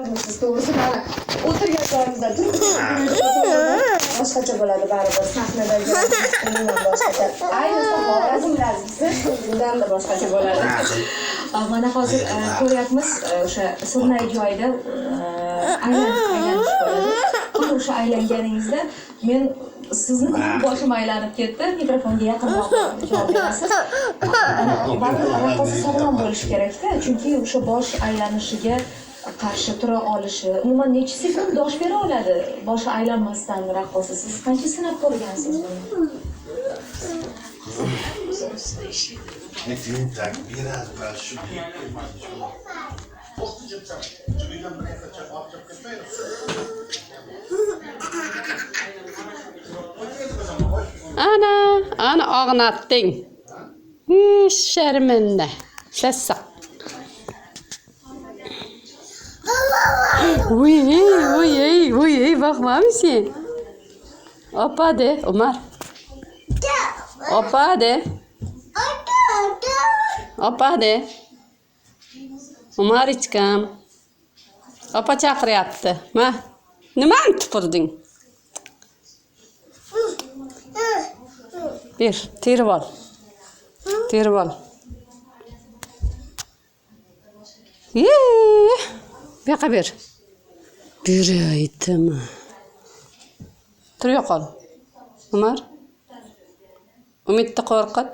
aytmoqchimisiz to'g'risi mana o'tirgan joyimizda boshqacha bo'ladi baribir sahnadagi umuman boshqacha ayniqsa Xorazm razisi bundan-da boshqacha bo'ladi. Mana hozir ko'ryapmiz o'sha sirnay joyida aylanish bo'ladi. O'sha aylanganingizda men sizni boshim aylanib ketdi, mikrofonga yaqinroq javob berasiz. Baribir raqqosa sog'lom bo'lishi kerak-da, chunki o'sha bosh aylanishiga qarshi tura olishi, umuman necha sekund dosh bera oladi boshi aylanmasdan raqqosa. Siz qancha sinab ko'rgansiz buni? Ana ağnattın. Şerminde. Sessa. Uy, bakma mısın? Hoppa de, Ömer. Hoppa de. Hoppa de. Ömer içkam. Hoppa çakırıyaptı. Ma. Nimani tupurdun? Bir, terib ol. Terib ol. Bu yoqqa ber. Beraytimi? Tur yo'qol. Umar. Umidni qo'rqit.